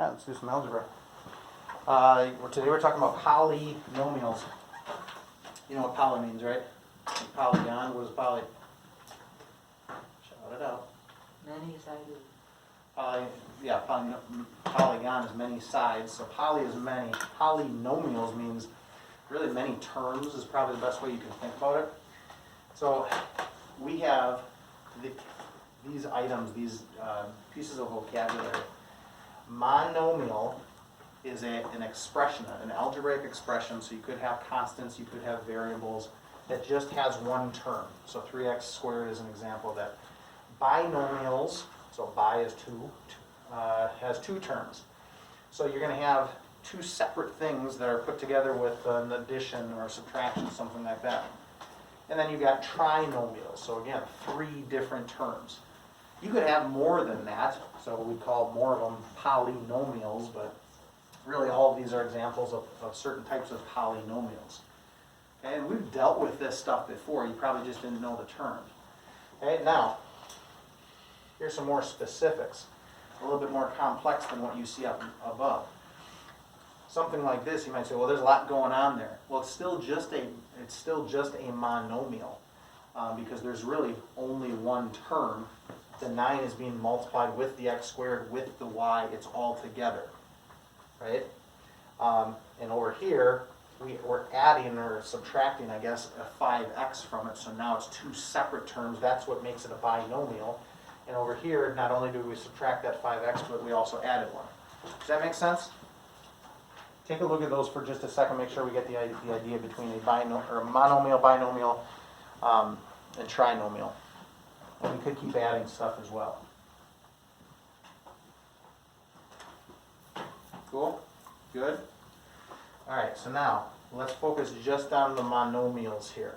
Alright, let's do some algebra. Today we're talking about polynomials. You know what poly means, right? Polygon, what is poly? Shout it out. Many-sided. Polygon is many sides, so poly is many. Polynomials means really many terms is probably the best way you can think about it. So we have these items, these pieces of vocabulary. Monomial is an expression, an algebraic expression, so you could have constants, you could have variables, that just has one term. So 3x squared is an example of that. Binomials, so bi is two, has two terms. So you're going to have two separate things that are put together with an addition or subtraction, something like that. And then you've got trinomials, so again, three different terms. You could have more than that, so we call more of them polynomials, but really all of these are examples of certain types of polynomials. Okay, and we've dealt with this stuff before, you probably just didn't know the term. Okay, now, here's some more specifics, a little bit more complex than what you see up above. Something like this, you might say, well, there's a lot going on there. Well, it's still just a monomial, because there's really only one term. The 9 is being multiplied with the x squared, with the y, it's all together, right? And over here, we're adding or subtracting, I guess, a 5x from it, so now it's two separate terms. That's what makes it a binomial. And over here, not only do we subtract that 5x, but we also added one. Does that make sense? Take a look at those for just a second, make sure we get the idea between a monomial, binomial, and trinomial. And we could keep adding stuff as well. Cool? Good? Alright, so now let's focus just on the monomials here.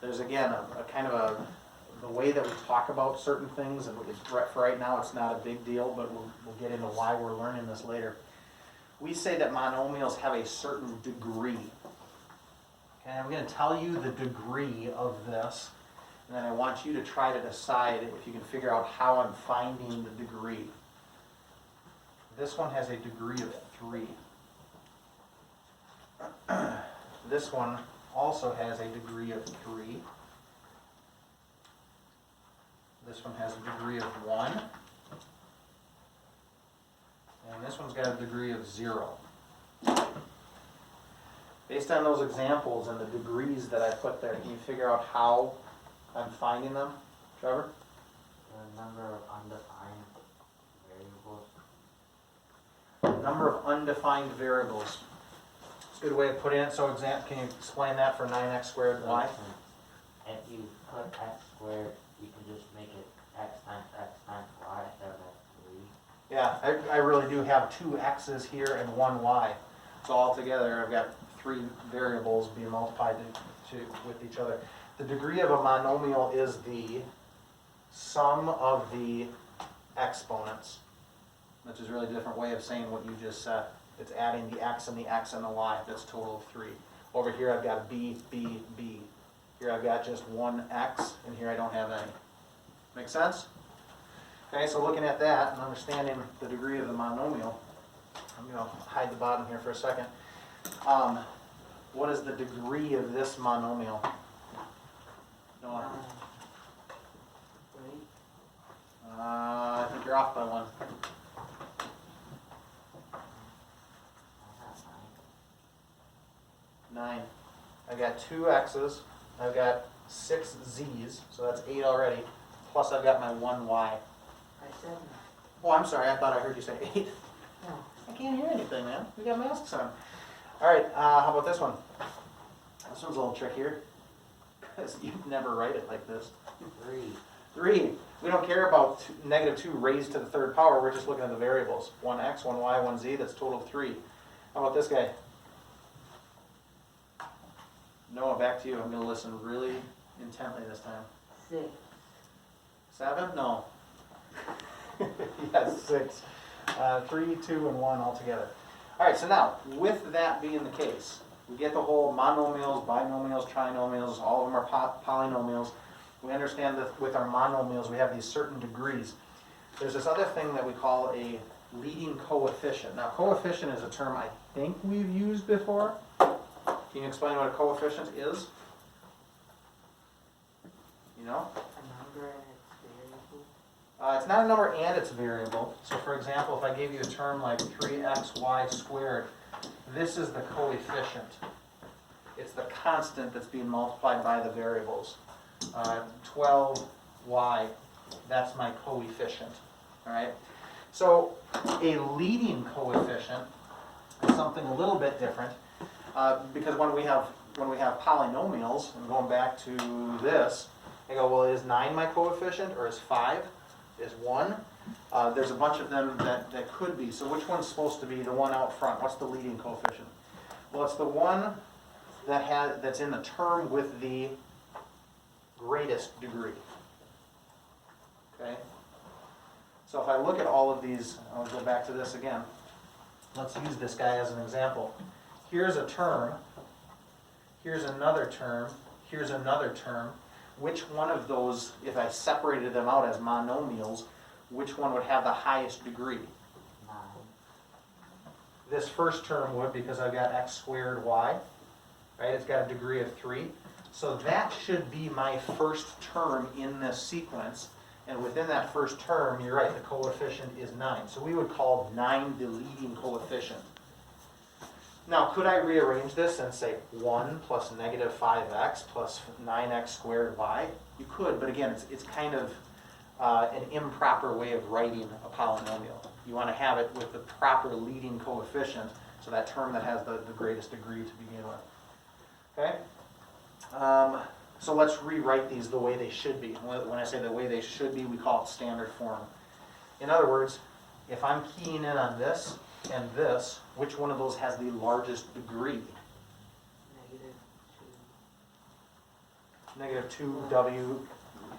There's again a kind of the way that we talk about certain things, and for right now it's not a big deal, but we'll get into why we're learning this later. We say that monomials have a certain degree. Okay, I'm going to tell you the degree of this, and then I want you to try to decide if you can figure out how I'm finding the degree. This one has a degree of 3. This one also has a degree of 3. This one has a degree of 1. And this one's got a degree of 0. Based on those examples and the degrees that I put there, can you figure out how I'm finding them, Trevor? The number of undefined variables. Number of undefined variables. It's a good way of putting it. So can you explain that for 9x squared y? If you put x squared, you can just make it x times y instead of x. Yeah, I really do have 2 x's here and 1 y. So altogether I've got 3 variables being multiplied with each other. The degree of a monomial is the sum of the exponents, which is really a different way of saying what you just said. It's adding the x and the y. That's a total of 3. Over here I've got b, b, b. Here I've got just 1 x, and here I don't have any. Make sense? Okay, so looking at that and understanding the degree of the monomial, I'm going to hide the bottom here for a second. What is the degree of this monomial? Noah? I think you're off by 1. Nine. I've got 2 x's. I've got 6 z's, so that's 8 already. Plus I've got my 1 y. I said Oh, I'm sorry. I thought I heard you say 8. no. I can't hear anything, man. We got masks on. All right. How about this one? This one's a little trickier because you'd never write it like this. 3. We don't care about -2 raised to the 3rd power. We're just looking at the variables. 1x, 1y, 1z. That's a total of 3. How about this guy? Noah, back to you. I'm going to listen really intently this time. 6. 7? No. Yes, 6. 3, 2, and 1 all together. All right, so now, with that being the case, we get the whole monomials, binomials, trinomials, all of them are polynomials. We understand that with our monomials, we have these certain degrees. There's this other thing that we call a leading coefficient. Now, coefficient is a term I think we've used before. Can you explain what a coefficient is? You know? A number and its variable. It's not a number and it's variable. So for example, if I gave you a term like 3xy squared, this is the coefficient. It's the constant that's being multiplied by the variables. 12y, that's my coefficient. All right? So a leading coefficient is something a little bit different because when we have polynomials, and going back to this, I go, well, is 9 my coefficient, or is 5? Is 1? There's a bunch of them that could be. So which one's supposed to be the one out front? What's the leading coefficient? Well, it's the one that's in the term with the greatest degree. Okay? So if I look at all of these, I'll go back to this again. Let's use this guy as an example. Here's a term. Here's another term. Here's another term. Which one of those, if I separated them out as monomials, which one would have the highest degree? 9. This first term would, because I've got x squared y, right? It's got a degree of 3. So that should be my first term in this sequence. And within that first term, you're right, the coefficient is 9. So we would call 9 the leading coefficient. Now, could I rearrange this and say 1 plus negative 5x plus 9x squared y? You could, but again, it's kind of an improper way of writing a polynomial. You want to have it with the proper leading coefficient, so that term that has the greatest degree to begin with. Okay? So let's rewrite these the way they should be. When I say the way they should be, we call it standard form. In other words, if I'm keying in on this and this, which one of those has the largest degree? Negative 2w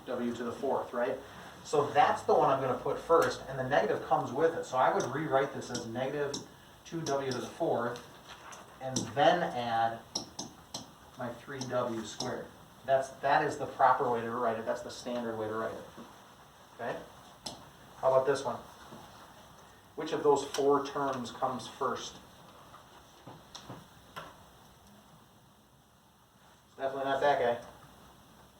to the 4th, right? So that's the one I'm going to put first, and the negative comes with it. So I would rewrite this as negative 2w to the 4th, and then add my 3w squared. That is the proper way to write it. That's the standard way to write it. Okay? How about this one? Which of those 4 terms comes first? Definitely not that guy.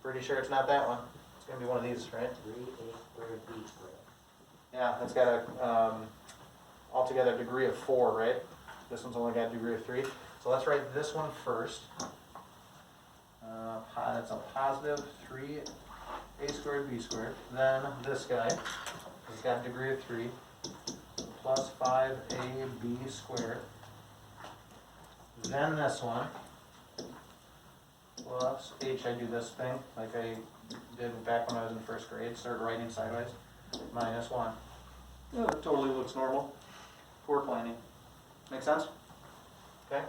Pretty sure it's not that one. It's going to be one of these, right? 3a squared b squared. Yeah, that's got a altogether degree of 4, right? This one's only got a degree of 3. So let's write this one first. That's a positive 3a squared b squared. Then this guy has got a degree of 3 plus 5ab squared. Then this one plus h, I do this thing like I did back when I was in first grade, start writing sideways, minus 1. Yeah, that totally looks normal. Poor planning. Make sense? Okay.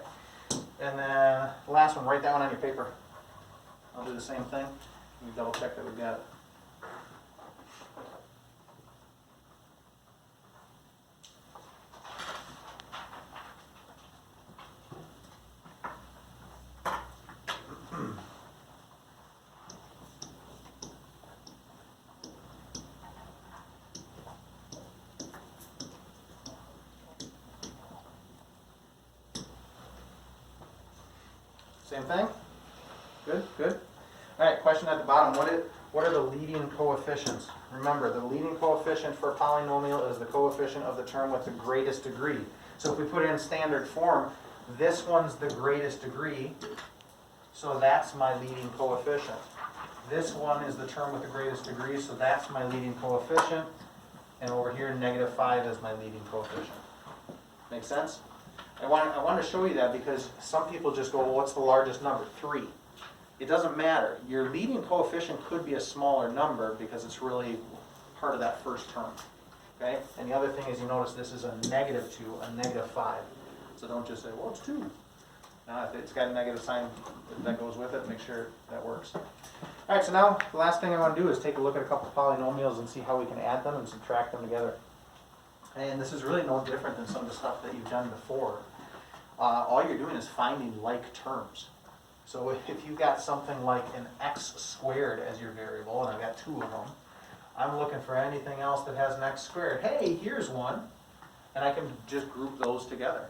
And then the last one, write that one on your paper. I'll do the same thing. Let me double check that we've got it. Same thing? Good, good. All right, question at the bottom. What are the leading coefficients? Remember, the leading coefficient for a polynomial is the coefficient of the term with the greatest degree. So if we put it in standard form, this one's the greatest degree, so that's my leading coefficient. This one is the term with the greatest degree, so that's my leading coefficient. And over here, negative 5 is my leading coefficient. Make sense? I want to show you that because some people just go, well, what's the largest number? 3. It doesn't matter. Your leading coefficient could be a smaller number because it's really part of that first term. Okay? And the other thing is, you notice this is a negative 2, a negative 5. So don't just say, well, it's 2. If it's got a negative sign that goes with it, make sure that works. All right, so now the last thing I want to do is take a look at a couple of polynomials and see how we can add them and subtract them together. And this is really no different than some of the stuff that you've done before. All you're doing is finding like terms. So if you've got something like an x squared as your variable, and I've got 2 of them, I'm looking for anything else that has an x squared. Hey, here's one. and I can just group those together.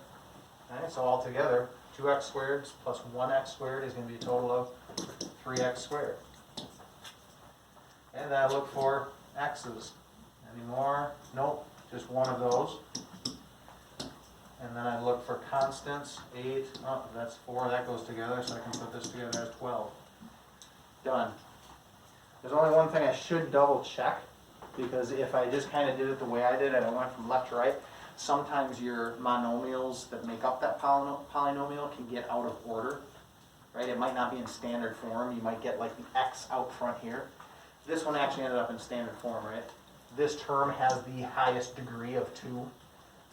Alright, so all together, 2x squared plus 1x squared is going to be a total of 3x squared. And then I look for x's. Any more? Nope, just one of those. And then I look for constants, 8, oh, that's 4, that goes together, so I can put this together as 12. Done. There's only one thing I should double check, because if I just kind of did it the way I did it, I went from left to right, sometimes your monomials that make up that polynomial can get out of order, right? It might not be in standard form. You might get like the x out front here. This one actually ended up in standard form, right? This term has the highest degree of 2.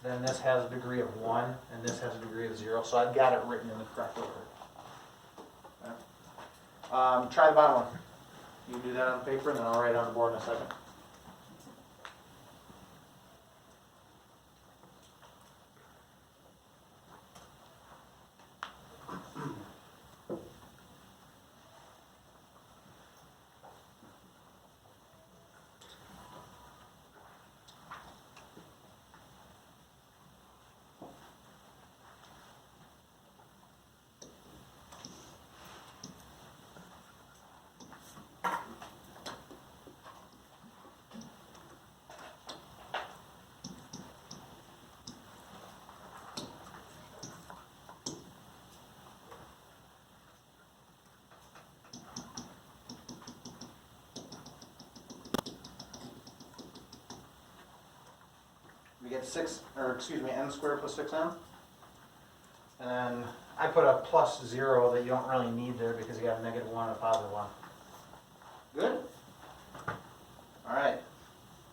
Then this has a degree of 1, and this has a degree of 0. So I've got it written in the correct order. Okay. Try the bottom one. You can do that on paper, and then I'll write it on the board in a second. We get n squared plus 6n. And then I put a plus 0 that you don't really need there because you got a -1 and a +1. Good? All right.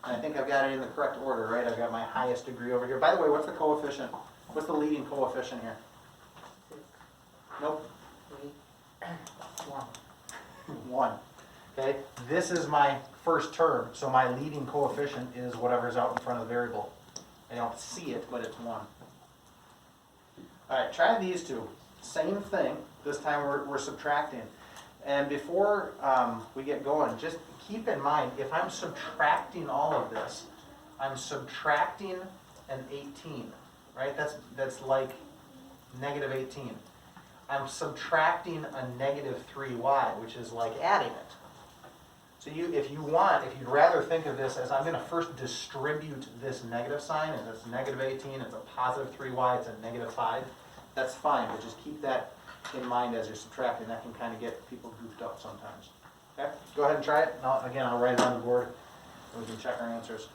And I think I've got it in the correct order, right? I've got my highest degree over here. By the way, what's the coefficient? What's the leading coefficient here? 6, Nope. 3, 1. 1. Okay? This is my first term, so my leading coefficient is whatever's out in front of the variable. I don't see it, but it's 1. All right, try these two. Same thing. This time we're subtracting. And before we get going, just keep in mind, if I'm subtracting all of this, I'm subtracting an 18, right? That's like -18. I'm subtracting a -3y, which is like adding it. So if you'd rather think of this as I'm going to first distribute this negative sign, and it's -18, it's a +3y, it's a -5, that's fine, but just keep that in mind as you're subtracting. That can kind of get people goofed up sometimes. Okay, go ahead and try it. Again, I'll write it on the board, and we can check our answers.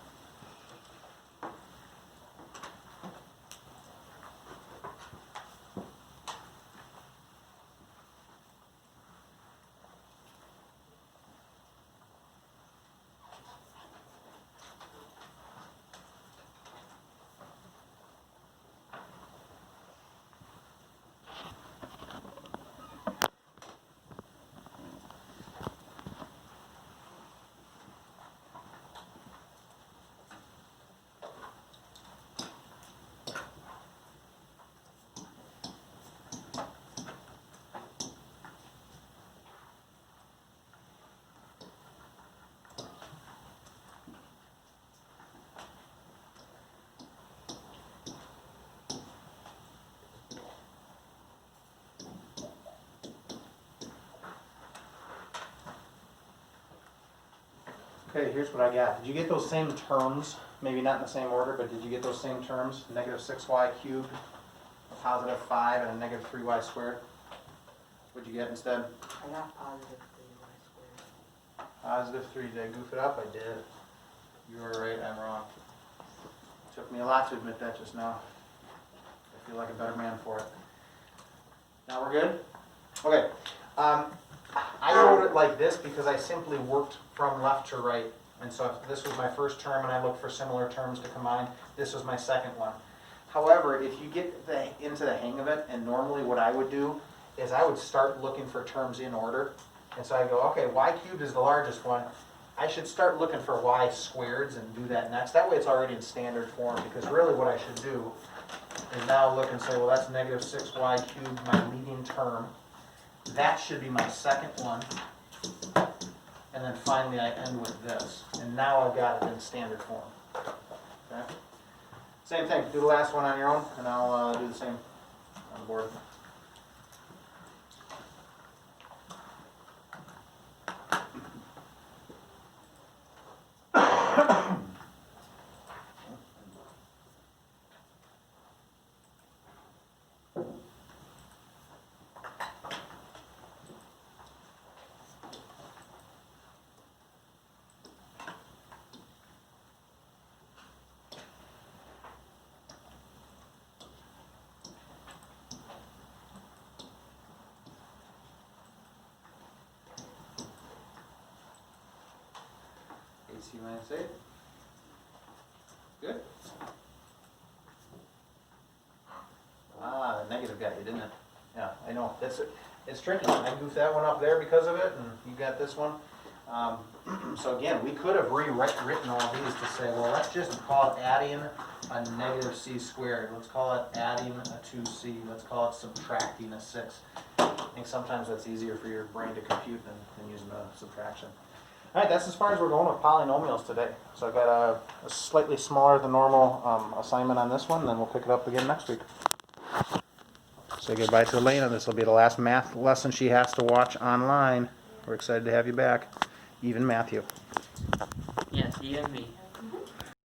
Okay, here's what I got. Did you get those same terms? Maybe not in the same order, but did you get those same terms? -6y cubed, a +5, and a -3y squared? What'd you get instead? I got +3y squared. +3. Did I goof it up? I did. You were right, I'm wrong. Took me a lot to admit that just now. I feel like a better man for it. Now we're good? Okay. I wrote it like this because I simply worked from left to right. And so if this was my first term and I looked for similar terms to combine, this was my second one. However, if you get into the hang of it, and normally what I would do is I would start looking for terms in order. And so I go, okay, y cubed is the largest one. I should start looking for y squareds and do that next. That way it's already in standard form, because really what I should do is now look and say, well, that's -6y cubed, my leading term. That should be my second one. And then finally I end with this. And now I've got it in standard form. Okay? Same thing, do the last one on your own, and I'll do the same on the board. AC minus 8. Good. Ah, the negative got you, didn't it? Yeah, I know. It's tricky. I goofed that one up there because of it, and you got this one. So again, we could have rewritten all these to say, well, let's just call it adding a negative c squared. Let's call it adding a 2c. Let's call it subtracting a 6. I think sometimes that's easier for your brain to compute than using the subtraction. All right, that's as far as we're going with polynomials today. So I've got a slightly smaller than normal assignment on this one, then we'll pick it up again next week. Say goodbye to Elena. This will be the last math lesson she has to watch online. We're excited to have you back. Even Matthew. Yes, even me.